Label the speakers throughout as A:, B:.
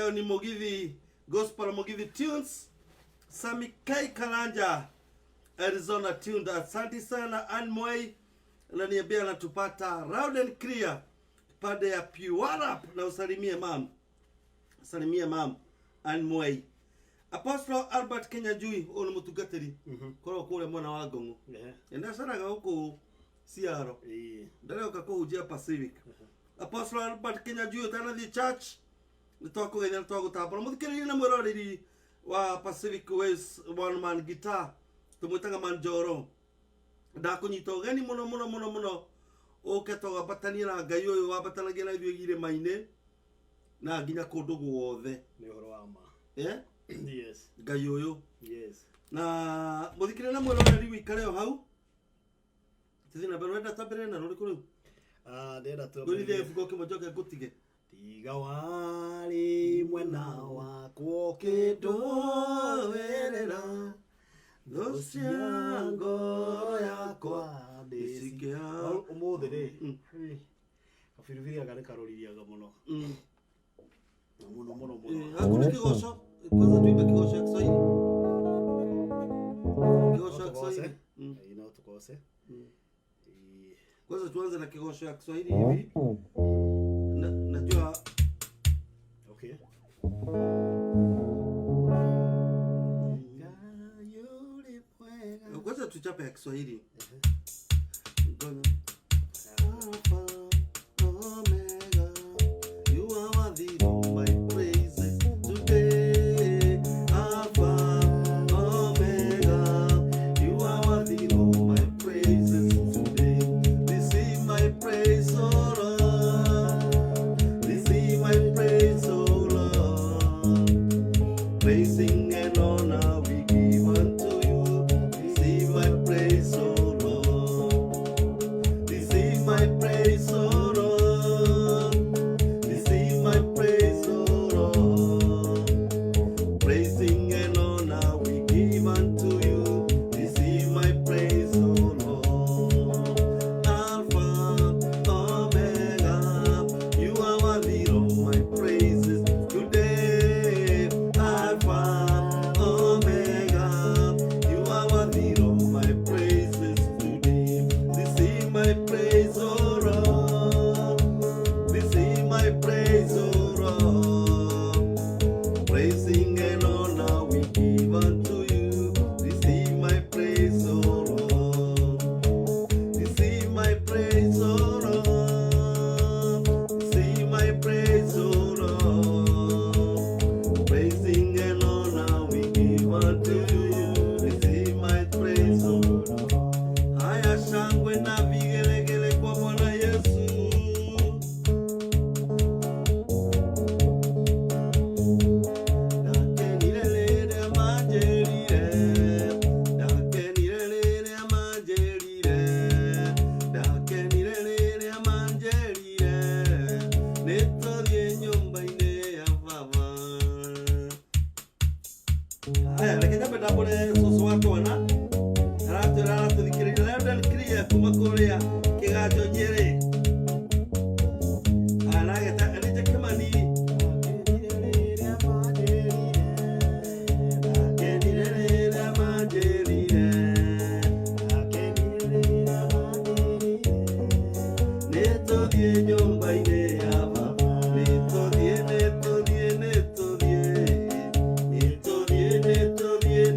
A: leo ni Mugithi Gospel Mugithi Tunes. Sami Kai Kalanja Arizona Tuned. Asante sana Anmoi. Ananiambia anatupata loud and clear pande ya Purap, na usalimie mam. Salimie mam Anmoi. Apostle Albert Kenya Jui ono mutugateri. Koro kule mwana wa Gongo. Enda saraga huko Siaro. Ndale ukakujia Pacific. Apostle Albert Kenya Jui tana the church. Nitoko genya nitoko tapala. Muthikiri na mwiroreri wa Pacific Ways one man guitar. Tumwitaga Manjoro. Ndakunyito gani muno uketoga batania na Ngai uyu wabatanagia na ithuĩ gire maine na nginya kundu guothe
B: ni horo wa ma.
A: Yes. Ngai uyu.
B: Yes.
A: Na muthikire na mwiroreri wikare o hau. Tithina berenda tabere na ruri kuru.
B: Ndenda tu.
A: Kuri the fuko kimojoke gutige.
B: Tiga wali mwena wako kidoerera. Dosiango yakwa ndisikia umuthi ri kabiribiri agane karoririaga muno muno
A: hakuna kigosho kwanza tuimbe kigosho ya Kiswahili ina tukose kwanza tuanze na kigosho ya Kiswahili hivi najua
B: okay.
A: Kwanza tuchape ya Kiswahili.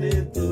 B: Neto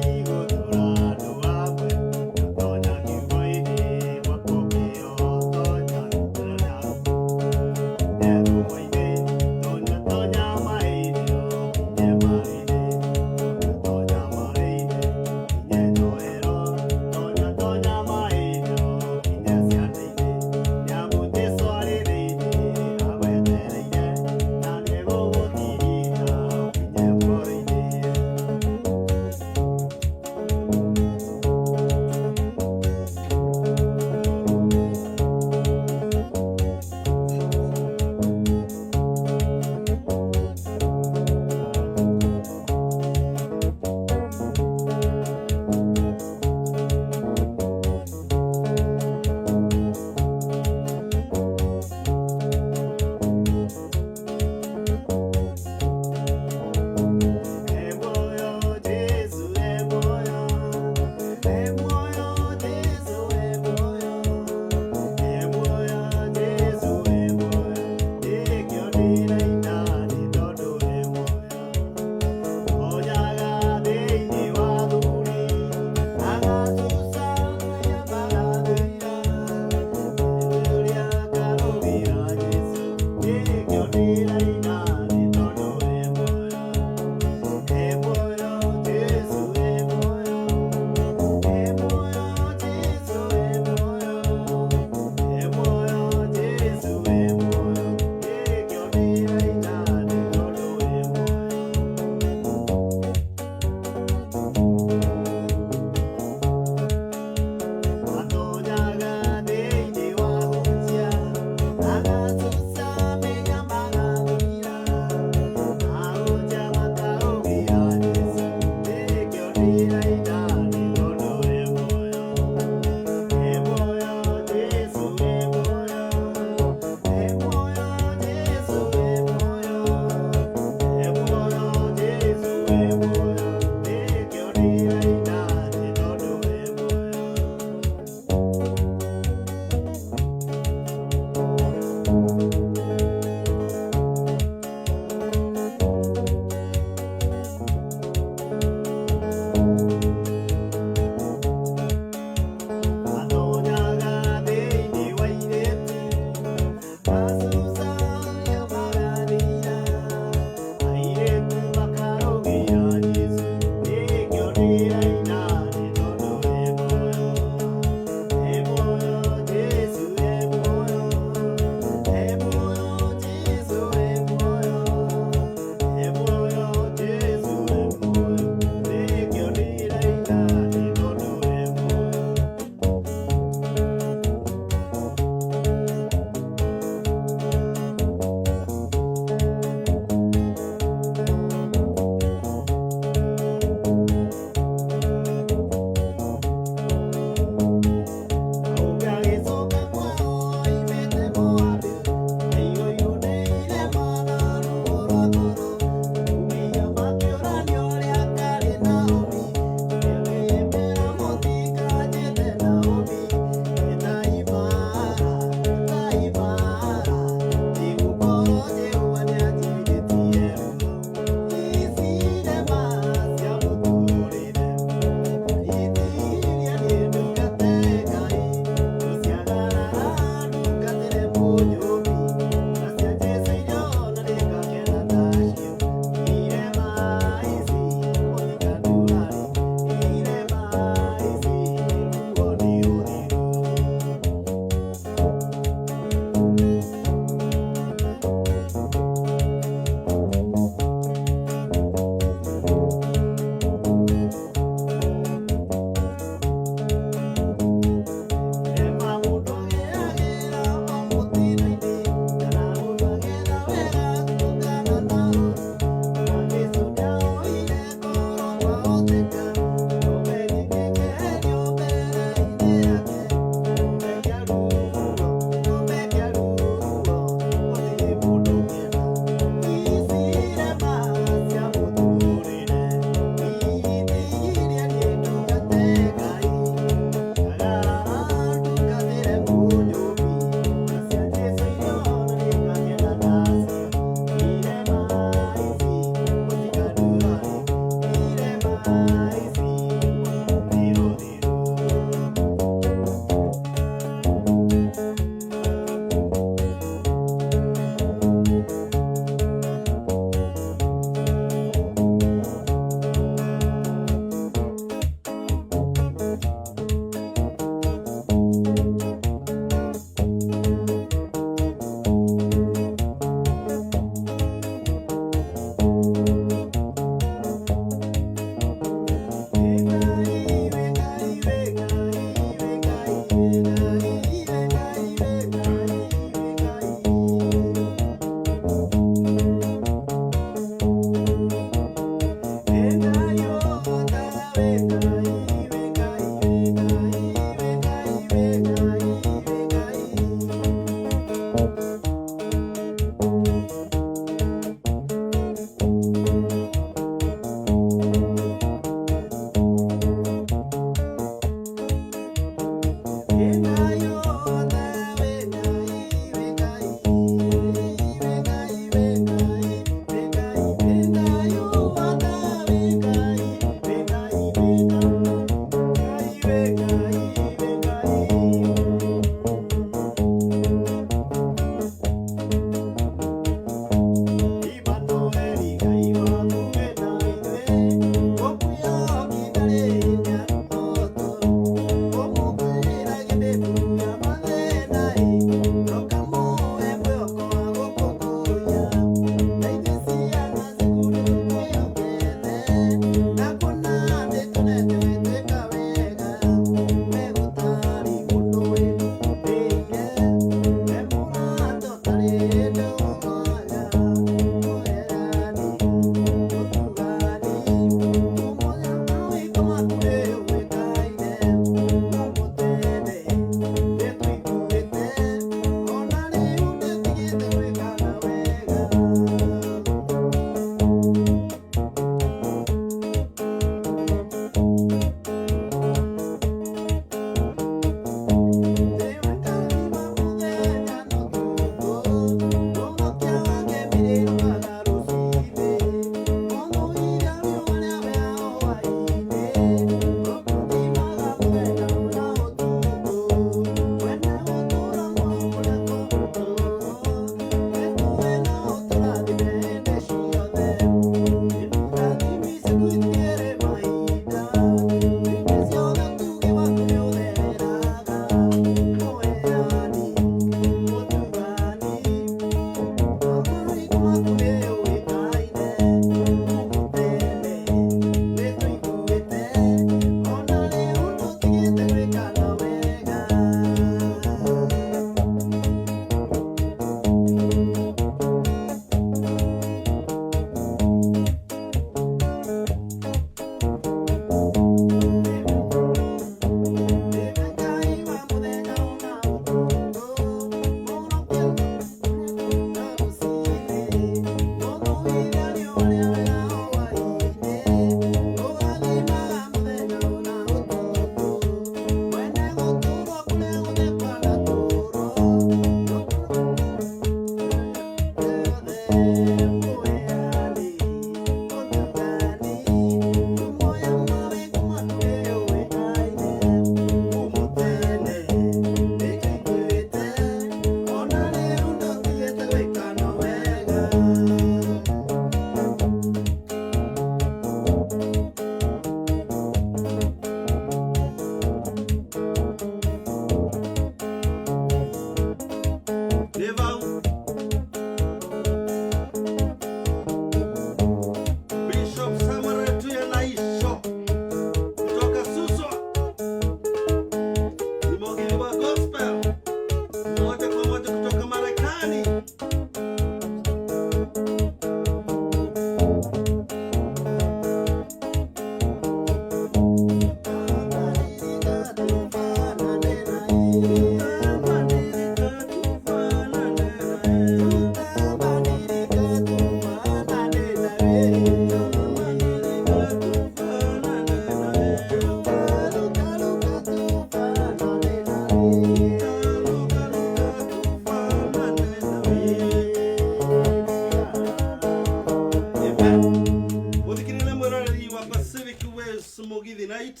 A: Mugithi night,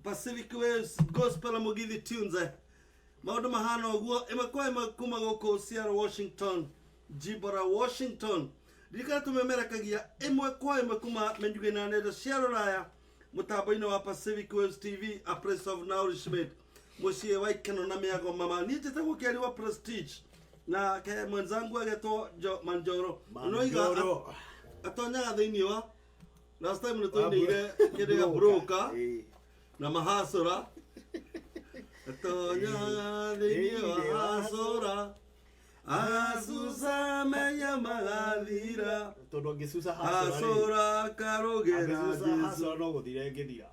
A: Pacific Waves gospel Mugithi tunes. Maundu mahana uguo imekuwa imakuma goko Seattle Washington, Jibora Washington. Rika tumemerekagia imwe kwa imakuma menjuge na nenda Seattle raya mutambo-ini wa Pacific Waves TV, a place of nourishment. Mucie waikeno na miago mama nitete gukeri wa Prestige na ke mwenzangu agetwo Manjoro
B: Manjoro
A: atonyaga thiini wa last time nitoinire kidega broker na mahasora atonyaga thiini wa hasora asusa menya magathira
B: tondu ngisusa
A: hasora karogera
B: hasora no guthire ngithira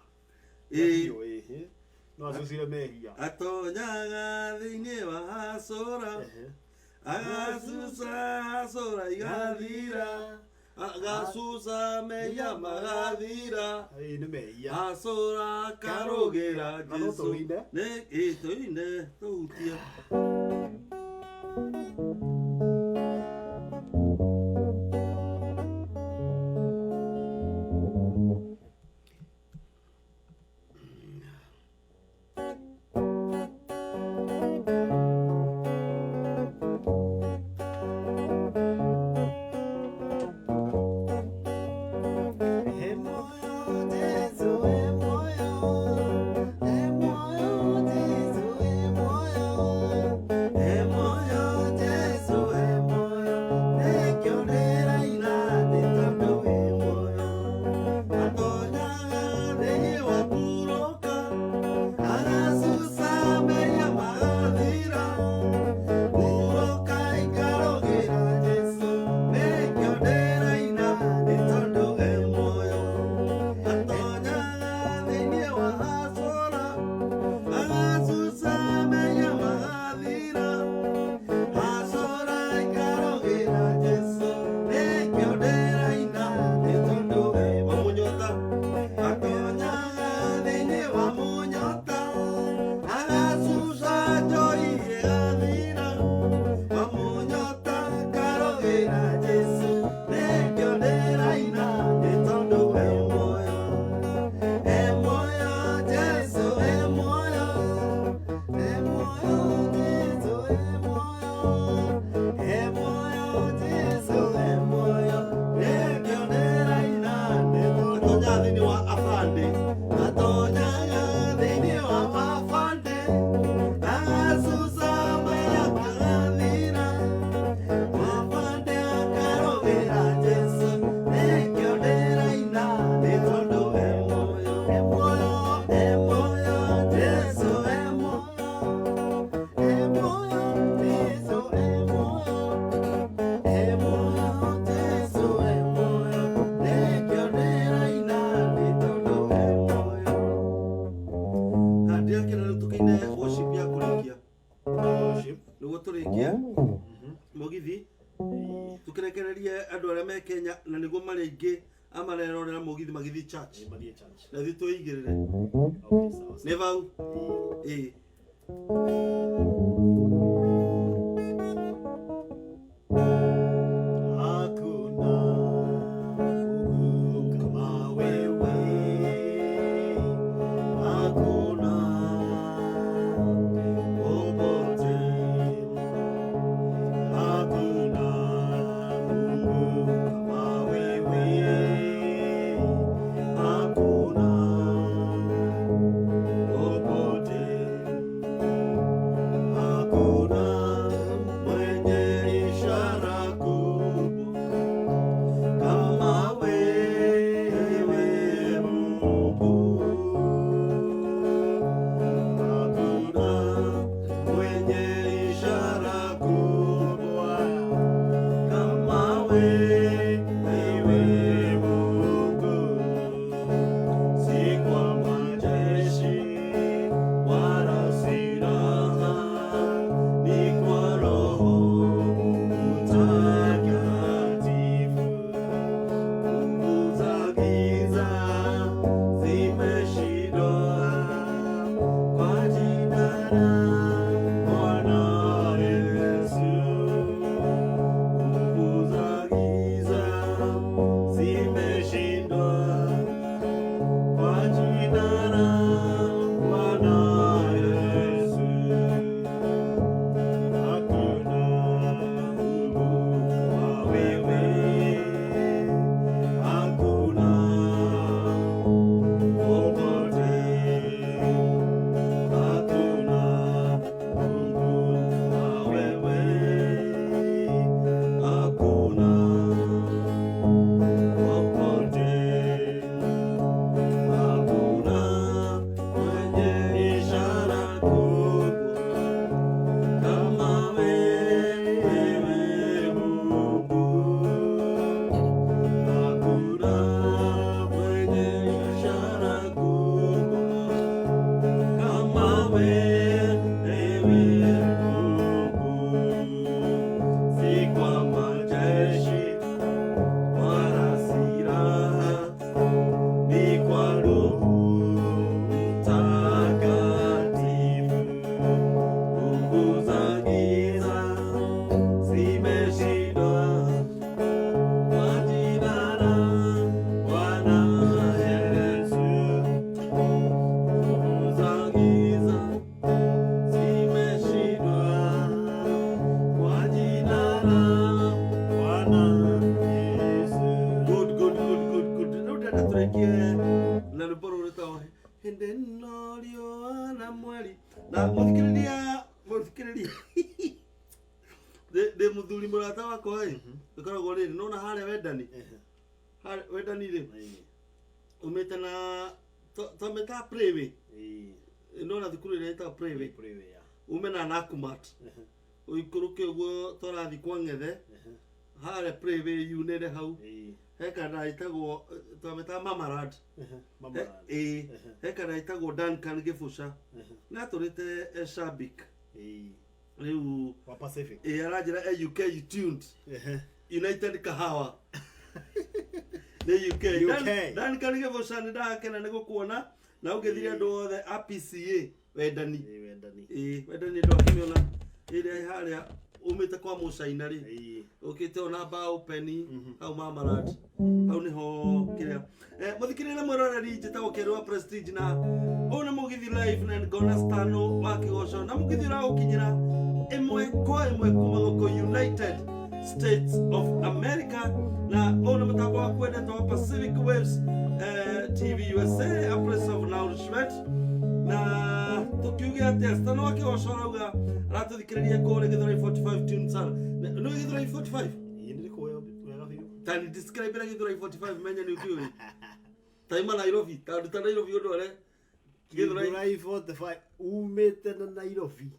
B: no asusire mehia
A: atonyaga thiini wa hasora asusa hasora igathira agasusa menya magathira
B: ni mehia
A: hasora karogera Jesu ne itoine tutia ndiakena rä tå kä worship ya kå rä kia
B: Worship.
A: nä guo tå rä kia må githi tå kä rekererie andå arä a me Kenya na nä guo marä aingä amarerorera må githi magä church
B: Maria Church.
A: na thi twä igä rä re
B: Okay, sawa.
A: nä bau
B: Hakuna Mungu kama wewe. Hakuna popote. Hakuna Mungu kama wewe. Hakuna popote. Hakuna mwenye ishara kubwa kama wewe Mungu. Hakuna mwenye ishara kubwa kama wewe Mungu. Si kwa majeshi wala silaha, ni kwa Roho Mtakatifu. Nguvu za giza zimeshindwa kwa jina la Bwana Yesu. Nguvu za giza zimeshindwa kwa jina la Bwana Yesu. Hakuna Mungu kama wewe. Hakuna popote. Hakuna Mungu kama wewe. Hakuna popote. Hakuna mwenye ishara kubwa kama wewe Mungu. Hakuna mwenye ishara kubwa kama wewe Mungu. Si kwa majeshi wala silaha, ni kwa Roho Mtakatifu. Nguvu za giza zimeshindwa kwa jina la Bwana Yesu. Nguvu za giza zimeshindwa kwa jina la Bwana Yesu. Good. Rĩu ndenda tũrĩkie na rwĩmbo rũrũ rwĩtagwo hĩndĩ ĩno riũa na mweri. Na mũthikĩrĩria ndĩ mũthuri mũrata wakwa ĩkoragwo rĩrĩ nona harĩa wendani wendani rĩ umĩte na twamĩta Prayway nona thukuru ĩrĩa ĩtagwo Prayway ume na Nakumatt ũikũrũke ũguo twarathiĩ kwa ng'ethe harĩa Prayway yunĩre hau he kana ĩtagwo twamĩta Mamarad he kana ĩtagwo Duncan Gĩbũca na tũrĩte Shabik rĩu Wa Pacific.
A: aranjĩra UK tuned United Kahawa nĩ UK Duncan Gĩbũca nĩ ndakena nĩ gũkuona na ũngĩthire andũ othe a PCA wendani wendani ndũ akĩmĩona ĩrĩa harĩa umĩte kwa mũcaina rĩ ũkĩte ona bao penny hau Mamarad hau nĩho kĩrĩa mũthikĩrĩria mwĩroreri njĩtagwo Kĩrũa Prestige na ũũ nĩ Mugithi live na ngona stano wa kĩgoco na Mugithi ũragũkinyĩra ĩmwe kwa ĩmwe kuma gũkũ United States of America na ũũ nĩ mũtambo wa kwendetwo wa Pacific Waves TV USA, a place of nourishment. Na tukiuge atĩa stano wa kĩgoco arauga aratũthikĩrĩria kũrĩa Gĩthũrai 45 tunes sana. No Gĩthũrai 45?
B: Yini ko wega biũ.
A: Tani describe Gĩthũrai 45 menya nĩ ũkiũĩ. Taima Nairobi, ta Nairobi ũndũ ũrĩa
B: Gĩthũrai 45 umĩte na Nairobi.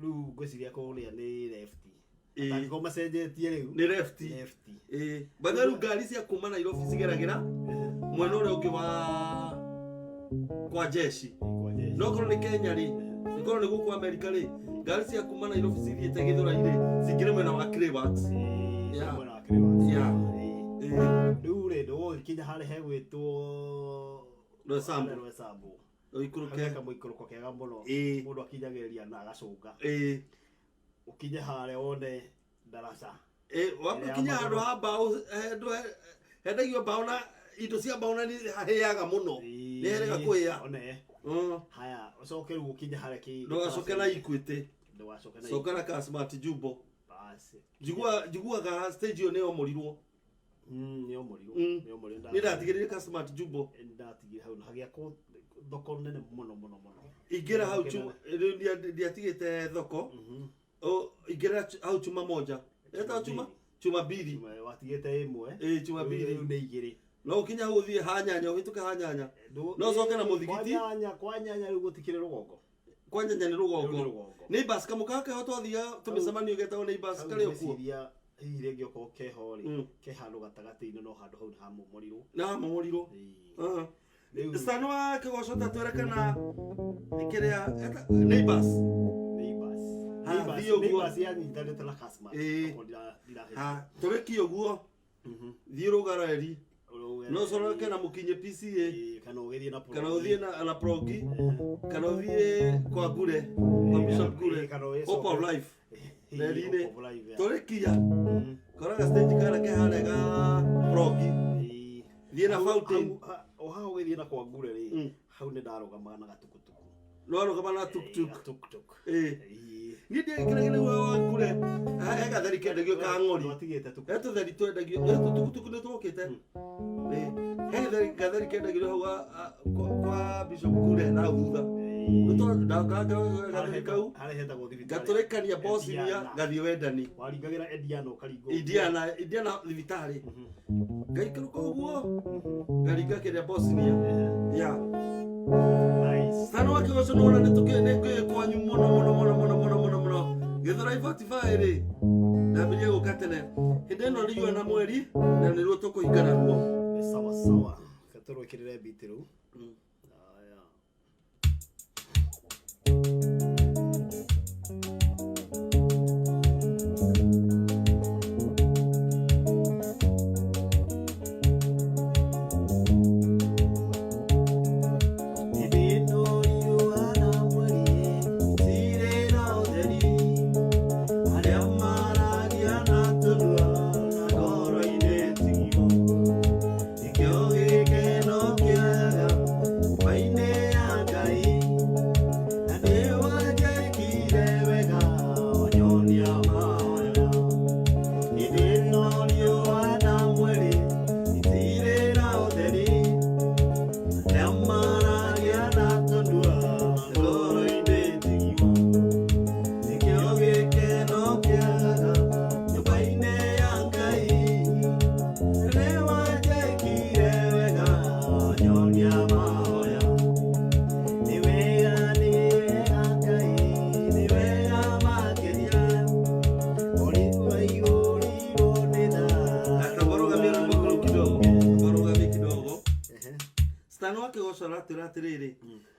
B: Rĩu ngwĩciria kũrĩa nĩ left. Atangĩkorwo macenjetie rĩu.
A: Nĩ left. Bado rĩu ngari cia kuma Nairobi cigeragĩra mwena ũrĩa ũngĩ wa kwa jeshi.
B: no korwo ni Kenya ri ni korwo ni guku America ri ngari cia kuma Nairobi cithiite Githura-ini cingire mwena wa Clayworks
C: mwena wa Clayworks riu ri ndo kinya hare hegwitwo Rwesambu
B: oikuruke
C: kamuikuruko kega muno mundu akinyagiriria na agacunga ukinye hare wone daraca
B: wakinya handu ha mbao hendagio mbao na indo cia mbao na haheaga muno ni herega kuia
C: haya ucoke riu ukinye hare ki
B: ndogacoke na Equity coka na ka Smart Jumbo
C: basi
B: jiguaga stage yo ne omorirwo
C: ni omorirwo
B: ni ndatigirire ka Smart Jumbo
C: ndatigire hau hagia ko thoko nene muno
B: igira hau ndiatigite thoko igira hau chuma moja eta chuma mbili
C: watigite imwe
B: chuma mbili
C: ni igiri
B: no ukinya hau thie hanyanya uhituke hanyanya no coke na muthigiti
C: kwa nyanya riu gutikire rugongo
B: kwa nyanya ni rugongo ni bus kamukaka ho twathia tumicemanio getao ni bus kare okuo
C: hihi rĩngĩ okorwo keho rĩ ke handũ gatagatĩ-inĩ no handũ hau ha
B: mũmorirũ Stano wa kigoco ta twerekana ikiria neighbors
C: yanyitanĩte na customer
B: turiki uguo thie rugareri no soroke na mukinye PCA
C: kana ũgĩthiĩ na
B: kana uthie na progi kana uthie kwa Gure kwa Bishop Gure Hope of Life Nerine turikia koraga stage kana ke harega progi thie na fountain
C: oha ũgĩthiĩ na kwa Gure rĩ hau nĩ ndarũgama na gatukutuku
B: no arũgama na tuktuk ni ndiekiragire wa Gure ega thari kendagio ka ng'ori eto thari twendagio tukutuku nĩ twokite thari kendagio hau kwa Bishop Gure na thutha gaturekania Bosnia gathie wendani
C: waringagira Indiana ukaringo
B: Indiana thibitari gaikaruka uguo garinga kiria Bosnia
C: nice
B: Stano wa kigoco no na tukene kwanyu muno Githura 45 ri ndambirie gukatene hinde no riyo na mweri na niruo tukuhingana ruo
C: sawa katorwekirire bitiru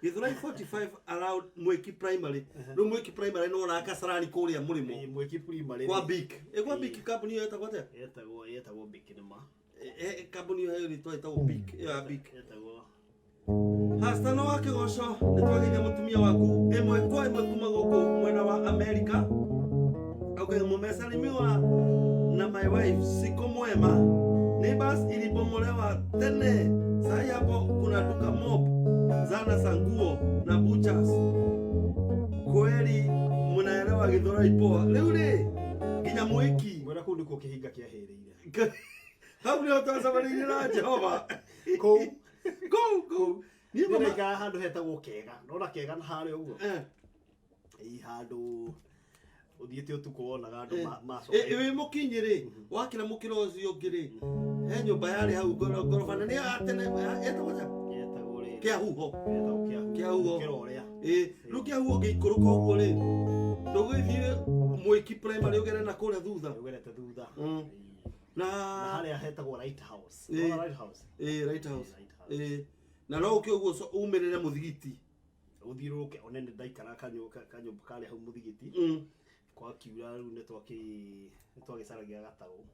B: Githura 45 around Mweki primary no Mweki primary no na kasarani kuria murimo
C: Mweki primary
B: kwa big kwa big company yetagwo te
C: yetagwo big nima
B: company hiyo ni twetagwo big big
C: yetagwo
B: Stano wa kigoco ni twageithia mutumia waku imwe kwa imwe kuma guku mwena wa America mumesalimiwa na my wife siku mwema neighbors ilibomolewa tene sai hapo kuna duka mob zana za nguo na butchers kweli mnaelewa Githura ipoa leo ri nginya Mweki
C: mwena kuu ndiko kihinga kiahiriire
B: hau ni utasabarire na Jehova go
C: ni mega handu hetagwo kega nona kega na hare uguo handu uthiete utuko wonaga andu macoka
B: wi mukinyiri wakira mukiro ucio ngiri he nyumba yari hau ngorofa nene atene
C: yetagwo ri
B: kia huho
C: kiroria
B: riu kia huho ngiikuruka uguo ri ndugithie Mweki primary ugere na kuria thutha
C: ugerete thutha
B: na
C: haria hetagwo lighthouse
B: lighthouse na no ukio uguo umirire muthigiti
C: uthiruke onene ndaikara kanyumba kale hau Mugithi kwa kiura riu nitwagicaragia gataro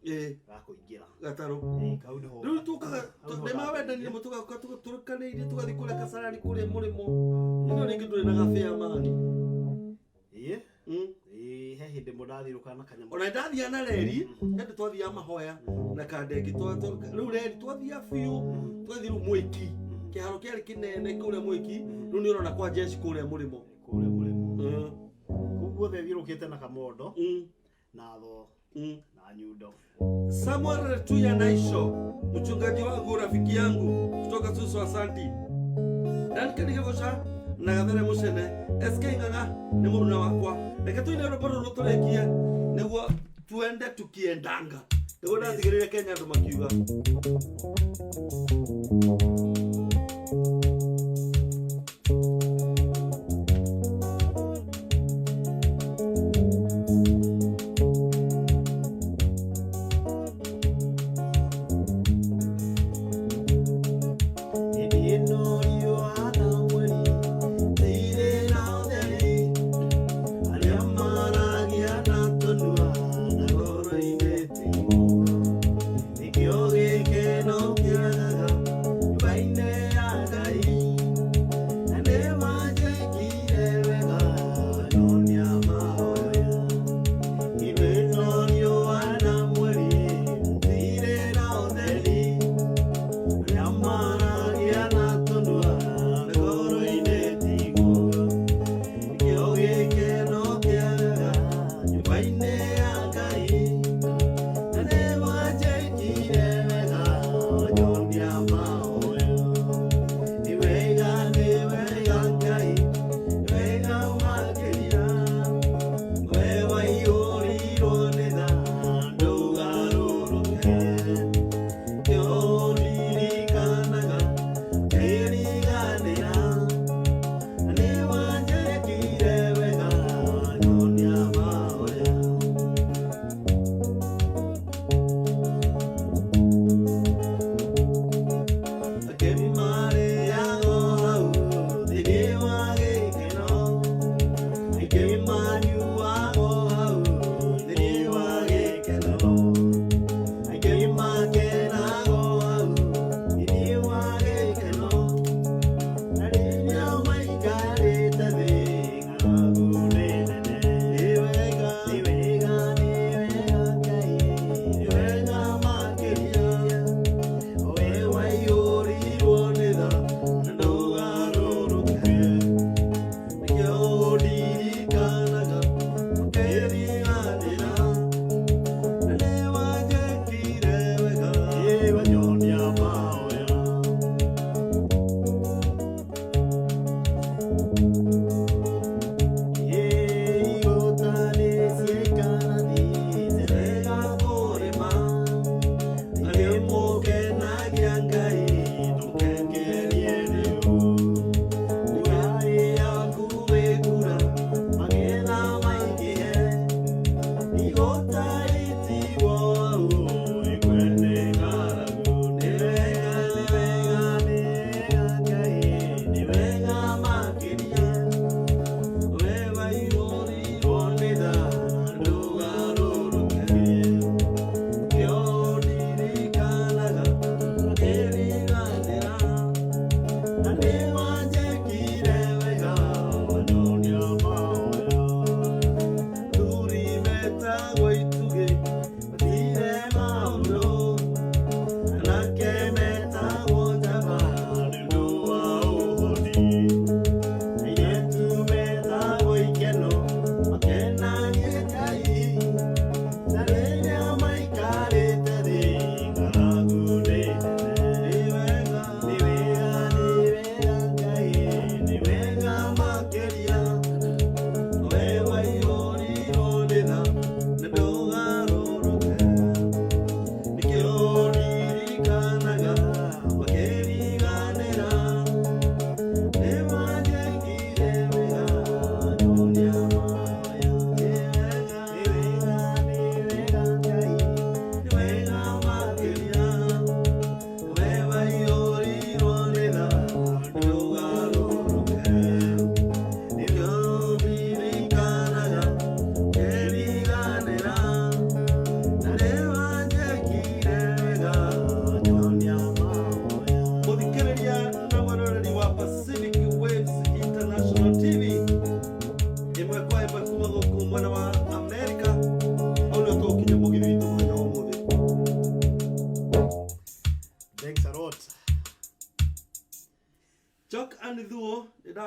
C: gakuingira
B: gataro
C: kau niho
B: riu tukaga ndemawendani mutugakoka turukaneirie tugathi kuria kasarani kuria murimo ino ringi nduri na gabea mani
C: he hindi mudathiruka na kanyamå
B: ona ndathia na reri ndi twathia mahoya na kandegi riu reri twathia biu twathi riu Mwiki kiharo kiari kinene kuria Mwiki riu ni urona kwa jeshi kuria murimo
C: guothe thiurukite na kamondo na tho na nyundo.
B: Samuel Tuya Naisho, mchungaji wangu, rafiki yangu kutoka Susu, asanti. Dan Kanigosha na Gathare Mushene SK Nganga ni muruna wakwa. Reke tuine ruparo ruturekia niguo tuende tukiendanga. Niguo ndathigirire Kenya andu makiuga.
C: Yo que no quiera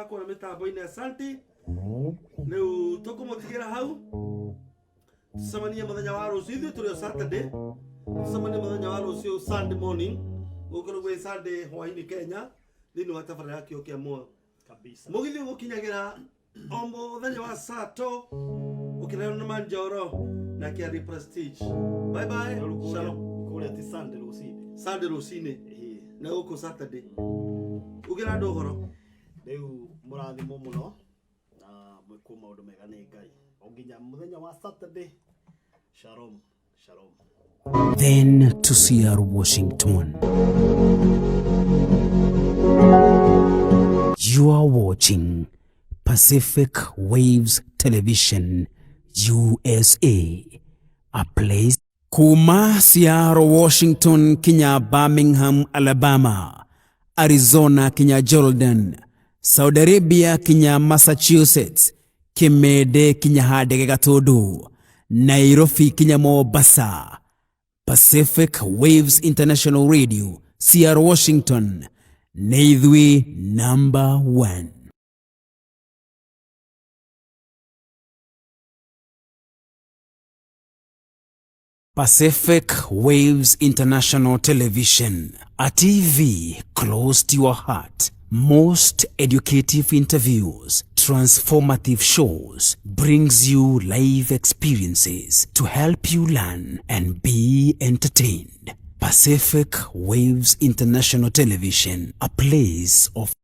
A: makwa na mitambo-ini asanti riu tukumutigera hau tucemanie muthenya wa rucio ithuĩ tũrĩ o Saturday tucemanie muthenya wa rucio Sunday morning gũkorwo gwĩ Sunday hwaĩ-inĩ Kenya thĩinĩ wa tabarĩra ya kĩo kĩa muoyo
C: kabisa
A: mũgithi ũgũkinyagira o muthenya wa Sato ũkĩreherwo nĩ Manjoro na Kiari Prestige. Bye bye. Shalom.
C: Kule ti Sunday rucini.
A: Sunday rucini. Na gũkũ Saturday. Ugira andũ ũhoro.
C: Rĩu mũrathimwo mũno na mwĩkwo maũndũ mega nĩ Ngai. O nginya mũthenya wa Saturday. Shalom. Shalom.
D: Then to Seattle, Washington. You are watching Pacific Waves Television USA, a place. Kuma Seattle, Washington, Kenya, Birmingham, Alabama, Arizona, Kenya, Jordan, Saudi Arabia, Kenya, Massachusetts, Kimede, Kenya, Hadege Gatodo, Nairobi, Kenya, Mombasa, Pacific Waves International Radio, Seattle, Washington, Naithwe #1. Pacific Waves International Television, a TV close to your heart. Most educative interviews, transformative shows, brings you live experiences to help you learn and be entertained. Pacific Waves International Television, a place of...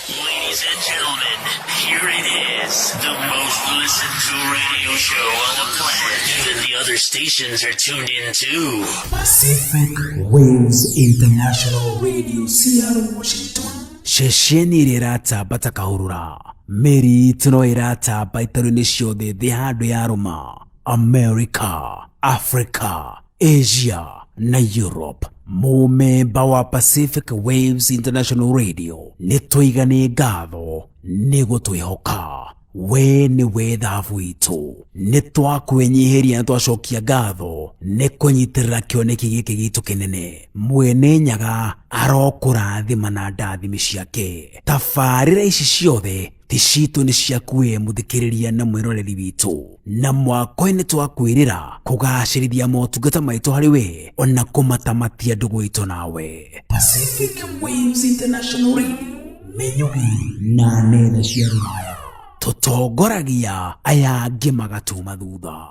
E: Ladies and gentlemen, here it is, the most listened to radio show on the planet. Even the other stations are tuned in too.
D: Pacific Waves International Radio, Seattle, Washington. Shesheni rirata batakahurura. Meri tuno irata baitaruni ciothe thĩ handũ ya rũma. America, Africa, Asia na Europe. Mũmemba wa Pacific Waves International Radio nĩtũigane ngatho nĩ gũtwĩhoka. We nĩ we thabu itũ. Nĩtwakwenyiheria twacokia ngatho nĩ kũnyitĩrĩra kĩoneki gĩkĩ gitũ kĩnene. Mwene Nyaga arokũrathima na ndathimi ciake. Tabarĩra ici ciothe ti citũ nĩ ciaku we mũthikĩrĩria na mwĩroreri witũ. Na mwako-inĩ twakwĩrĩra kũgacĩrithia motungata maitũ harĩ we ona kũmatamatia ndũgũ itũ nawe. Pacific Waves International Radio, Menyugi na nenda cia rũraya. Tutongoragia aya angĩ magatuma thutha.